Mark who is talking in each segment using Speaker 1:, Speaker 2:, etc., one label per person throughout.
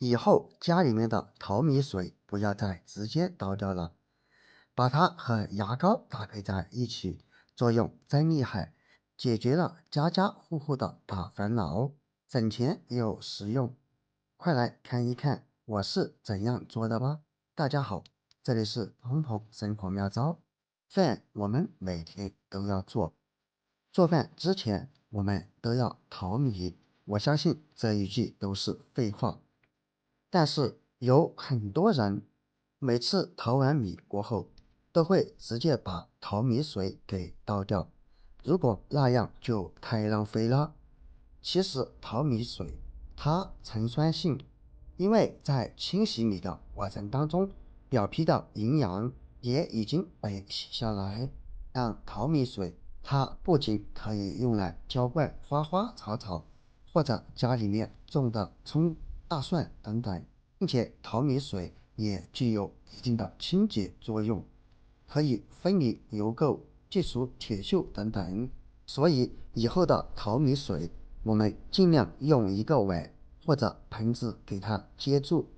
Speaker 1: 以后家里面的淘米水不要再直接倒掉了，把它和牙膏搭配在一起，作用真厉害，解决了家家户户的大烦恼，省钱又实用。快来看一看我是怎样做的吧。大家好，这里是鹏鹏生活妙招。饭我们每天都要做，做饭之前我们都要淘米。我相信这一句都是废话，但是有很多人每次淘完米过后，都会直接把淘米水给倒掉。如果那样就太浪费了。其实淘米水它呈酸性，因为在清洗米的过程当中，表皮的营养也已经被洗下来。让淘米水它不仅可以用来浇灌花花草草，或者家里面种的葱、大蒜等等，并且淘米水也具有一定的清洁作用，可以分离油垢、去除铁锈等等。所以以后的淘米水，我们尽量用一个碗或者盆子给它接住，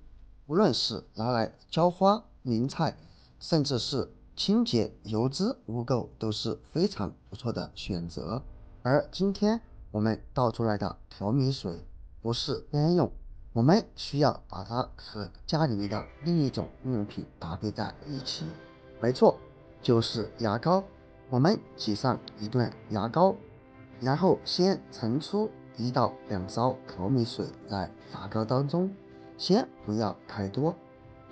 Speaker 1: 无论是拿来浇花、淋菜，甚至是清洁油脂污垢，都是非常不错的选择。而今天我们倒出来的淘米水不是干用，我们需要把它和家里面的另一种用品搭配在一起。没错，就是牙膏。我们挤上一段牙膏，然后先盛出1到2勺淘米水在牙膏当中，先不要太多。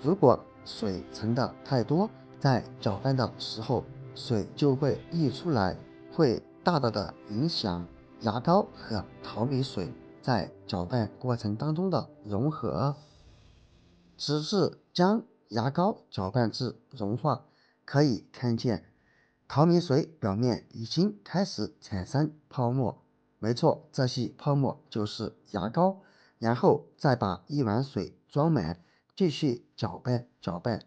Speaker 1: 如果水盛的太多，在搅拌的时候水就会溢出来，会大大的影响牙膏和淘米水在搅拌过程当中的融合，直至将牙膏搅拌至融化。可以看见淘米水表面已经开始产生泡沫，没错，这些泡沫就是牙膏。然后再把一碗水装满，继续搅拌搅拌，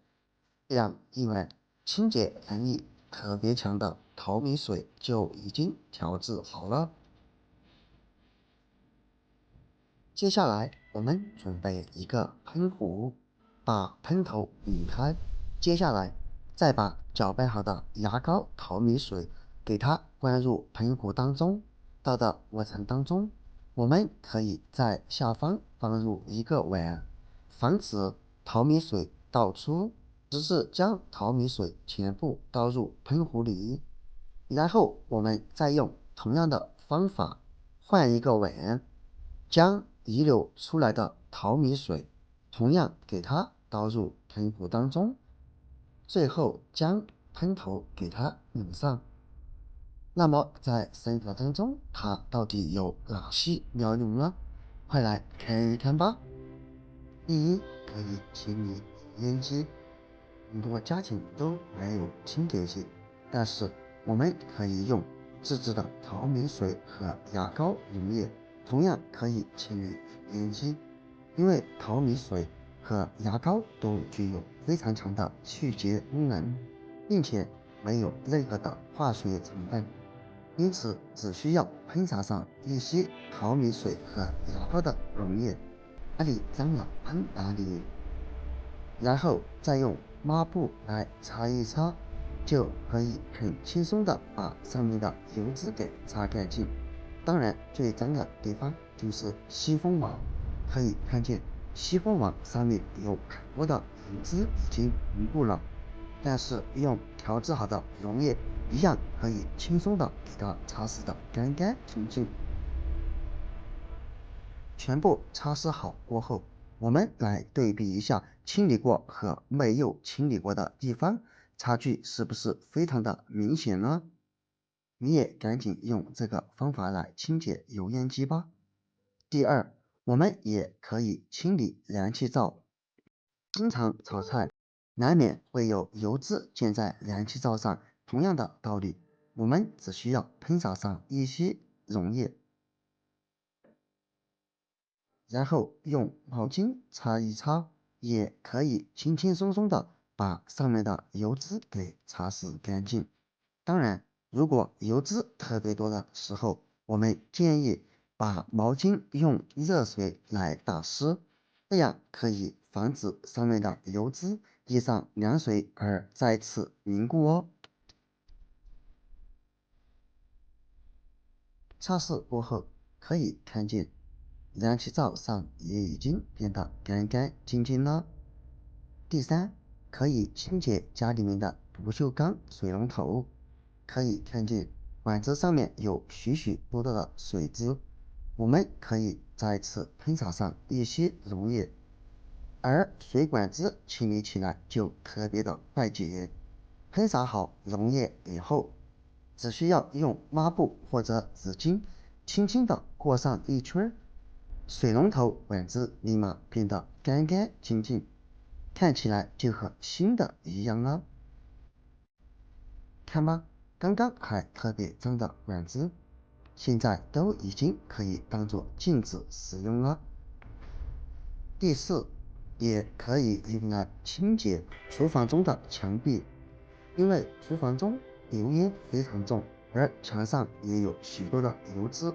Speaker 1: 这样一碗清洁能力特别强的淘米水就已经调制好了。接下来我们准备一个喷壶，把喷头拧开，接下来再把搅拌好的牙膏淘米水给它灌入喷壶当中。倒的过程当中，我们可以在下方放入一个碗，防止淘米水倒出，直至将淘米水全部倒入喷壶里。然后我们再用同样的方法换一个碗，将遗留出来的淘米水同样给它倒入喷壶当中，最后将喷头给它拧上。那么在生活当中，它到底有哪些妙用呢？快来看一看吧。第一，可以清理烟机。很多家庭都没有清洁剂，但是我们可以用自制的淘米水和牙膏溶液，同样可以清理烟机。因为淘米水和牙膏都具有非常强的去洁功能，并且没有任何的化学成分，因此只需要喷洒上一些淘米水和牙膏的溶液，哪里脏了喷哪里，然后再用抹布来擦一擦，就可以很轻松的把上面的油脂给擦干净。当然最脏的地方就是吸风网，可以看见吸风网上面有很多的油脂已经凝固了，但是用调制好的溶液一样可以轻松的给它擦拭的干干净净。全部擦拭好过后，我们来对比一下清理过和没有清理过的地方，差距是不是非常的明显呢？你也赶紧用这个方法来清洁油烟机吧。第二，我们也可以清理燃气灶。经常炒菜，难免会有油脂溅在燃气灶上，同样的道理，我们只需要喷洒上一些溶液，然后用毛巾擦一擦，也可以轻轻松松的把上面的油脂给擦拭干净。当然，如果油脂特别多的时候，我们建议把毛巾用热水来打湿，这样可以防止上面的油脂滴上凉水而再次凝固哦。擦拭过后，可以看见燃气灶上也已经变得干干净净了。第三，可以清洁家里面的不锈钢水龙头，可以看见管子上面有许许多多的水渍，我们可以再次喷洒上一些溶液，而水管子清理起来就特别的快捷。喷洒好溶液以后，只需要用抹布或者纸巾轻轻的过上一圈，水龙头管子立马变得干干净净，看起来就和新的一样了。看吧，刚刚还特别脏的管子，现在都已经可以当做镜子使用了。第四，也可以用来清洁厨房中的墙壁，因为厨房中油烟非常重，而墙上也有许多的油脂，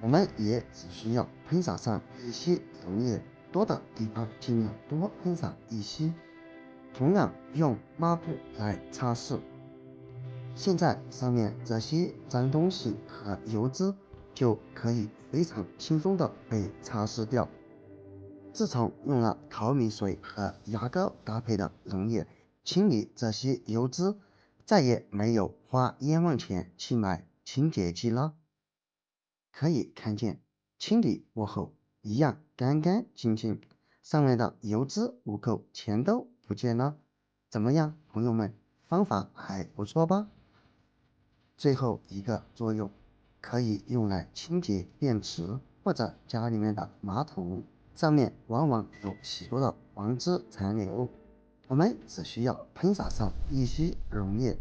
Speaker 1: 我们也只需要喷洒上一些溶液，多的地方尽量多喷洒一些，同样用抹布来擦拭。现在上面这些脏东西和油脂就可以非常轻松的被擦拭掉。自从用了淘米水和牙膏搭配的溶液清理这些油脂，再也没有花冤枉钱去买清洁剂了。可以看见，清理过后一样干干净净，上面的油脂污垢全都不见了。怎么样，朋友们，方法还不错吧？最后一个作用，可以用来清洁电池或者家里面的马桶，上面往往有许多的黄汁残留，我们只需要喷洒上一些溶液，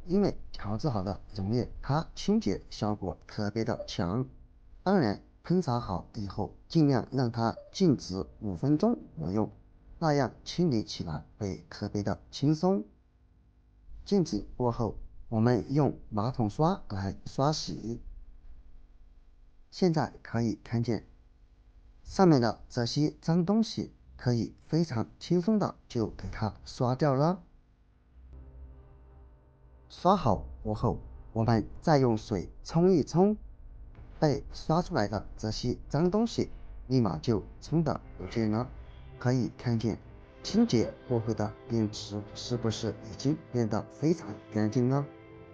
Speaker 1: 因为调制好的溶液它清洁效果特别的强。当然，喷洒好以后，尽量让它静止5分钟左右，那样清理起来会特别的轻松。静止过后，我们用马桶刷来刷洗，现在可以看见上面的这些脏东西，可以非常轻松的就给它刷掉了。刷好过后，我们再用水冲一冲，被刷出来的这些脏东西立马就冲的不见了。可以看见清洁过后的电池是不是已经变得非常干净了？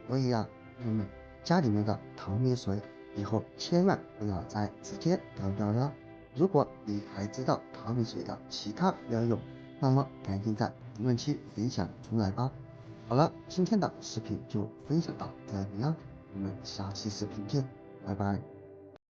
Speaker 1: 所以啊，朋友们，家里面的淘米水以后千万不要再直接倒掉了。如果你还知道淘米水的其他妙用，那么赶紧在评论区分享出来吧。好了，今天的视频就分享到这里了，我们下期视频见，拜拜。